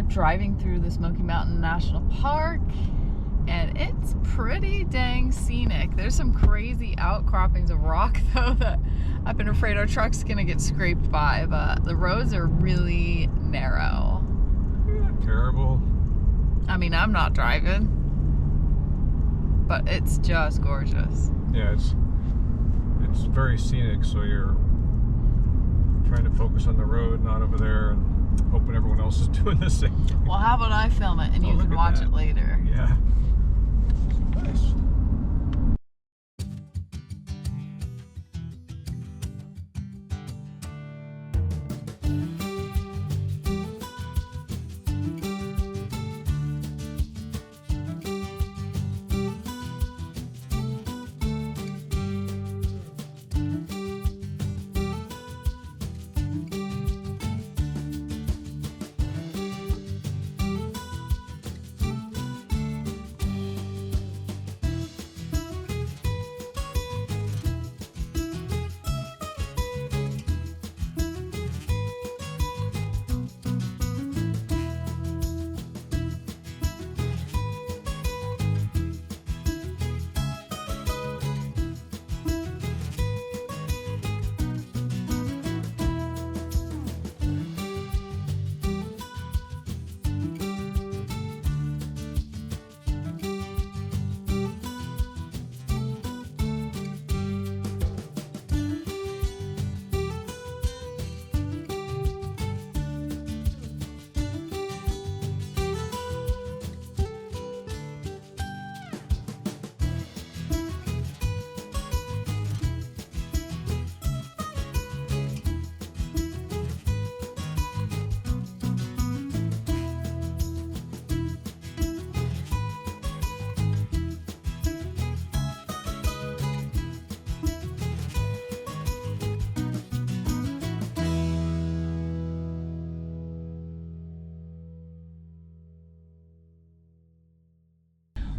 driving through the Smoky Mountain National Park, and it's pretty dang scenic. There's some crazy outcroppings of rock though that I've been afraid our truck's gonna get scraped by, but the roads are really narrow. Not terrible. I mean, I'm not driving, but it's just gorgeous. Yeah, it's very scenic, so you're trying to focus on the road, not over there, and hoping everyone else is doing the same thing. Well, how about I film it and you can watch it later? Yeah. Nice.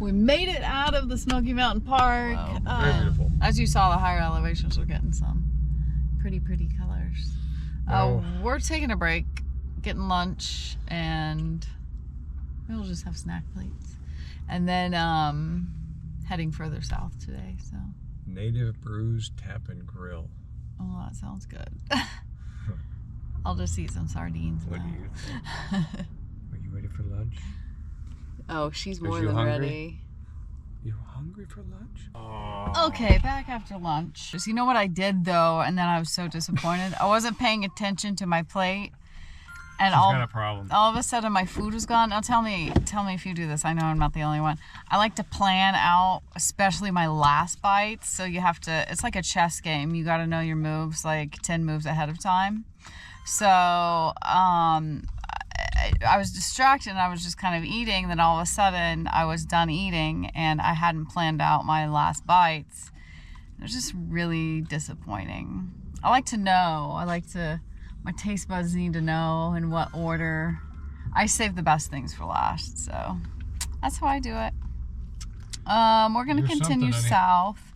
We made it out of the Smoky Mountain Park. Wow, very beautiful. As you saw, the higher elevations are getting some pretty colors. We're taking a break, getting lunch, and we'll just have snack plates. And then heading further south today. So Native Brews Tap and Grill. Oh, that sounds good. I'll just eat some sardines What now. do you think? Are you ready for lunch? Oh, she's more you than hungry? ready. You hungry for lunch? Oh. Okay, back after lunch. So you know what I did though, and then I was so disappointed. I wasn't paying attention to my plate, and She's got a problem. all of a sudden my food was gone. Now tell me if you do this. I know I'm not the only one. I like to plan out, especially my last bites. So you have to. It's like a chess game. You got to know your moves, like 10 moves ahead of time. So I was distracted and I was just kind of eating. Then all of a sudden I was done eating and I hadn't planned out my last bites. It was just really disappointing. I like to know. My taste buds need to know in what order. I save the best things for last, so that's how I do it. We're gonna continue south.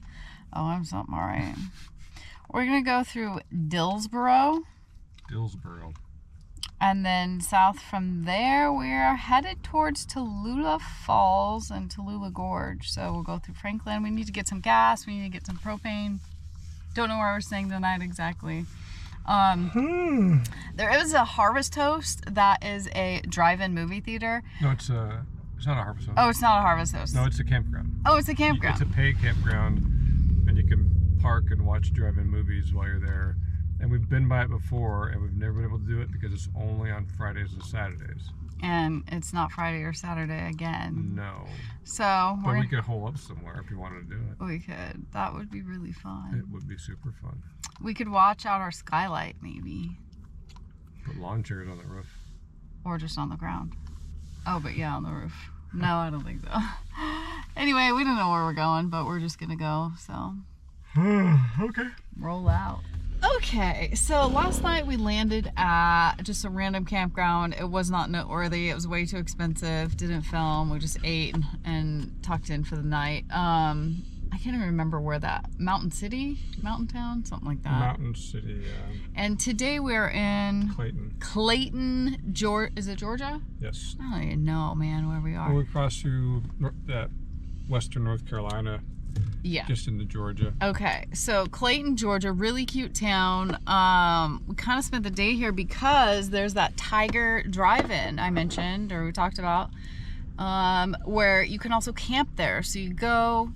Oh, I'm something, all right. We're gonna go through Dillsboro. And then south from there, we're headed towards Tallulah Falls and Tallulah Gorge. So we'll go through Franklin. We need to get some gas. We need to get some propane. Don't know where we're staying tonight exactly. There is a Harvest Toast that is a drive-in movie theater. No, it's not a Harvest Toast. Oh, it's not a Harvest Toast. No, it's a campground. Oh, it's a campground. It's a paid campground, and you can park and watch drive-in movies while you're there. And we've been by it before, and we've never been able to do it because it's only on Fridays and Saturdays. And it's not Friday or Saturday again. No. So But we could hole up somewhere if you wanted to do it. We could. That would be really fun. It would be super fun. We could watch out our skylight, maybe. Put lawn chairs on the roof. Or just on the ground. Oh, but yeah, on the roof. No, I don't think so. Anyway, we don't know where we're going, but we're just gonna go, so. Okay. Roll out. Okay, so last night we landed at just a random campground. It was not noteworthy. It was way too expensive. Didn't film. We just ate and tucked in for the night. I can't even remember where that, Mountain Town, something like that. Mountain City, yeah. And today we're in Clayton, Georgia. Is it Georgia? Yes. I don't even know, man, where we are. Well, we crossed through that western North Carolina. Yeah. Just into Georgia. Okay, so Clayton, Georgia, really cute town. We kind of spent the day here because there's that Tiger Drive-In I mentioned, or we talked about, where you can also camp there. So you go,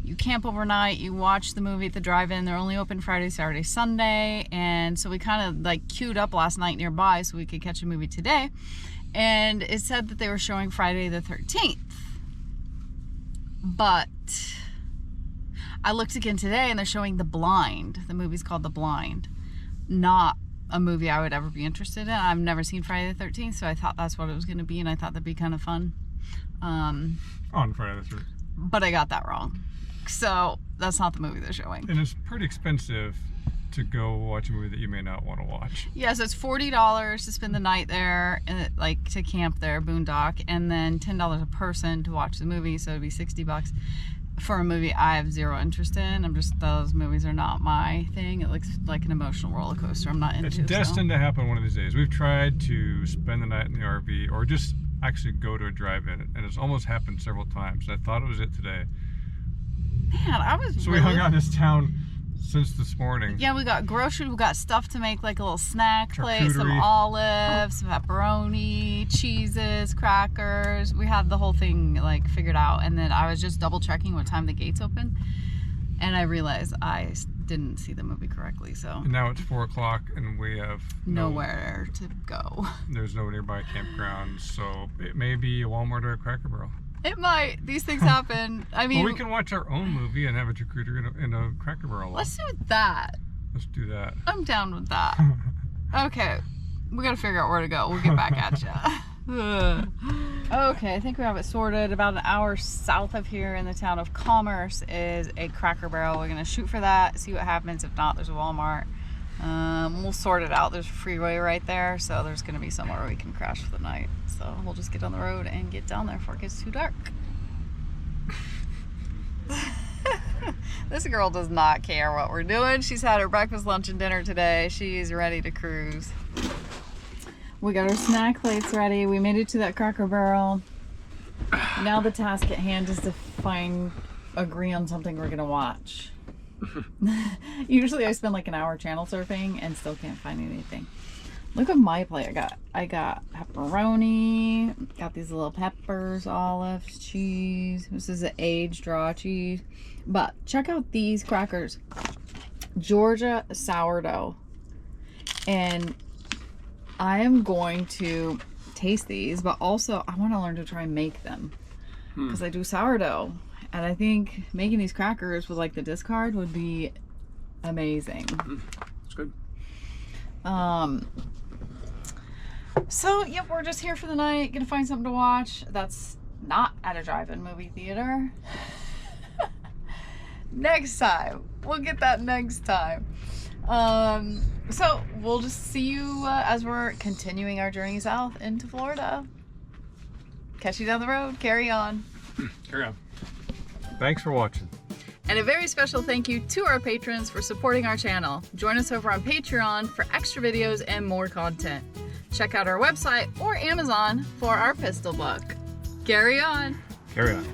you camp overnight, you watch the movie at the drive-in. They're only open Friday, Saturday, Sunday. And so we kind of like queued up last night nearby so we could catch a movie today. And it said that they were showing Friday the 13th. But I looked again today and they're showing The Blind. The movie's called The Blind. Not a movie I would ever be interested in. I've never seen Friday the 13th, so I thought that's what it was going to be, and I thought that'd be kind of fun. On Friday the 13th. But I got that wrong. So that's not the movie they're showing. And it's pretty expensive to go watch a movie that you may not want to watch. Yeah, so it's $40 to spend the night there, and like to camp there, boondock, and then $10 a person to watch the movie, so it'd be $60 for a movie I have zero interest in. Those movies are not my thing. It looks like an emotional roller coaster I'm not into. It's destined to happen one of these days. We've tried to spend the night in the RV or just actually go to a drive-in, and it's almost happened several times. I thought it was it today. Man, we hung out in this town since this morning. Yeah, we got groceries, we got stuff to make like a little snack plate, some Charcuterie. olives, some pepperoni, cheeses, crackers. We had the whole thing like figured out, and then I was just double checking what time the gates open, and I realized I didn't see the movie correctly, so. And now it's 4 o'clock and we have nowhere to go. There's no nearby campground, so it may be a Walmart or a Cracker Barrel. It might. These things happen. I mean, well, we can watch our own movie and have a charcuterie in a Cracker Barrel. Let's do that. Let's do that. I'm down with that. Okay, we gotta figure out where to go. We'll get back at you. Okay, I think we have it sorted. About an hour south of here in the town of Commerce is a Cracker Barrel. We're gonna shoot for that, see what happens. If not, there's a Walmart. We'll sort it out. There's a freeway right there, so there's gonna be somewhere we can crash for the night. So we'll just get on the road and get down there before it gets too dark. This girl does not care what we're doing. She's had her breakfast, lunch, and dinner today. She's ready to cruise. We got our snack plates ready. We made it to that Cracker Barrel. Now the task at hand is to agree on something we're gonna watch. Usually I spend like an hour channel surfing and still can't find anything. Look at my plate. I got pepperoni, got these little peppers, olives, cheese. This is an aged raw cheese. But check out these crackers. Georgia sourdough. And I am going to taste these, but also I want to learn to try and make them. Because I do sourdough. And I think making these crackers with like the discard would be amazing. It's good. So yep, we're just here for the night, gonna find something to watch that's not at a drive-in movie theater. Next time. We'll get that next time. So we'll just see you as we're continuing our journey south into Florida. Catch you down the road. Carry on. Carry on. Thanks for watching. And a very special thank you to our patrons for supporting our channel. Join us over on Patreon for extra videos and more content. Check out our website or Amazon for our pistol book. Carry on. Carry on.